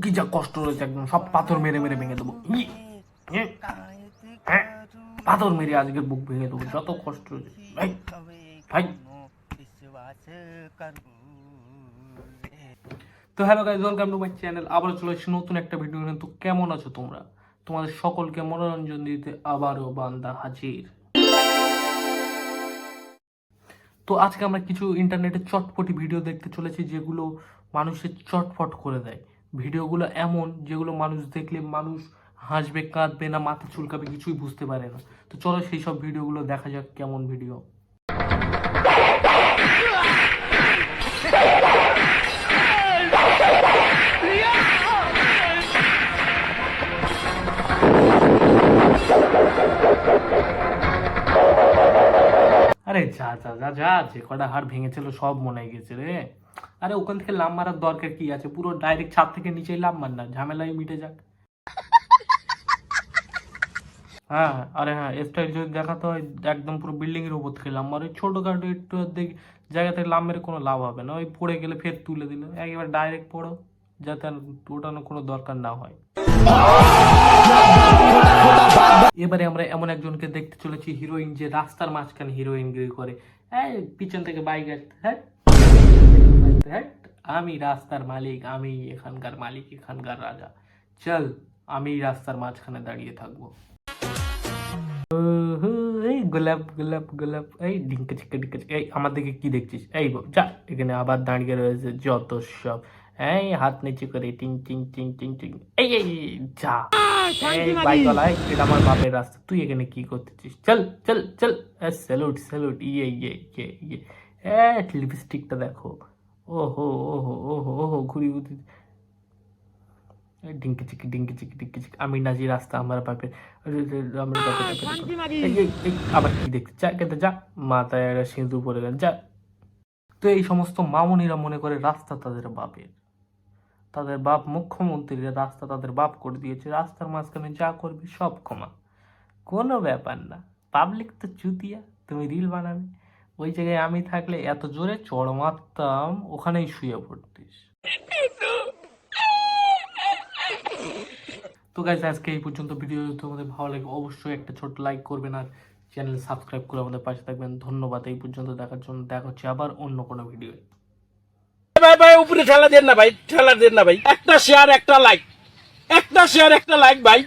কি যা কষ্ট রয়েছে, একদম সব পাথর মেরে মেরে ভেঙে দেবো। হ্যাঁ, পাথর মেরে আজকের বুক ভেঙে দেবো, যত কষ্ট রয়েছে। ভাই ভাই। তো hello guys, welcome to my channel. আবার চলে এসেছি নতুন একটা ভিডিও নিয়ে। তো কেমন আছো তোমরা? তোমাদের সকলকে মনোরঞ্জন দিতে আবারও বান্দা হাজির। তো আজকে আমরা কিছু ইন্টারনেটে চটপটি ভিডিও দেখতে চলেছি, যেগুলো মানুষের চটপট করে দেয়। ভিডিওগুলো এমন যেগুলো মানুষ দেখলে মানুষ হাসবে, কাঁদবে না মাথা চুলকাবে, কিছুই বুঝতে পারে না। তো চলো সেই সব ভিডিওগুলো দেখা যাক কেমন ভিডিও। আরে যা যা যা যা, যে কটা হাড় ভেঙেছিল সব মনে গেছে রে। আরে ওখান থেকে লাম মারার দরকার কি আছে? পুরো ডাইরেক্ট ছাদ থেকে নিচেই লাম মার না, ঝামেলাই মিটে যাক। হ্যাঁ, আরে হ্যাঁ, স্টাইল যদি দেখাতে হয় একদম পুরো বিল্ডিং এর উপর থেকে লাম মারে। ছোটখাটো একটু অর্ধেক জায়গা থেকে লাম মেরে কোনো লাভ হবে না। ওই পড়ে গেলে ফের তুলে দিল, একেবারে ডাইরেক্ট পড়ো, যাতে আর ওঠানোর কোনো দরকার না হয়। এবারে আমরা এমন একজনকে দেখতে চলেছি, হিরোইন, যে রাস্তার মাঝখানে হিরোইনগিরি করে। এই পিছন থেকে বাইক আসতে, হ্যাঁ হ্যাঁ, আমি রাস্তার মালিক, আমি এখানকার মালিক, এখানকার রাজা। চল, আমি রাস্তার মাঝখানে দাঁড়িয়ে থাকবো। এই গোলাপ গোলাপ গোলাপ, এই ডিঙ্কা চিক্কা ডিঙ্কা চিক্কা। এই আমার দিকে কি দেখছিস? এই যা, এখানে আবার দাঁড়িয়ে রয়েছে যত সব। এই হাত নিচু করে টিং টিং টিং টিং টিং। এই এই যা, এই বাইকওয়ালা, এটা আমার বাপের রাস্তা, তুই এখানে কি করতেছিস? চল চল চল। Salute salute. ইয়ে ইয়ে ইয়ে ইয়ে। লিপস্টিকটা দেখো। ওহো ওহো ওহো ওহো, ঘুরি ঘুরি। ডিঙ্কি চিকি ডিঙ্কি চিকি ডিঙ্কি চিকি, আমি নাজি রাস্তা আমার বাপের। আমার বাপের আবার কি দেখতে যা, কেটে যা, মাথায় একটা সিঁদুর পরে গেল, যা। তো এই সমস্ত মামুনিরা মনে করে রাস্তা তাদের বাপের, তাদের বাপ মুখ্যমন্ত্রীরা রাস্তা তাদের বাপ করে দিয়েছে। রাস্তার মাঝখানে যা করবে সব ক্ষমা, কোনো ব্যাপার না। পাবলিক তো চুতিয়া, তুমি রিল বানাবে। ওই জায়গায় আমি থাকলে এত জোরে চড় মারতাম, ওখানেই শুয়ে পড়তিস। তো গাইস, আজকে এই পর্যন্ত। ভিডিও যদি তোমাদের ভালো লাগে অবশ্যই একটা ছোট্ট লাইক করবেন, আর চ্যানেল সাবস্ক্রাইব করে আমাদের পাশে থাকবেন। ধন্যবাদ এই পর্যন্ত দেখার জন্য। দেখা হচ্ছে আবার অন্য কোনো ভিডিও। ভাই ভাই, উপরে ঠেলা দেন না ভাই, ঠেলা দেন না ভাই। একটা শেয়ার একটা লাইক, একটা শেয়ার একটা লাইক ভাই।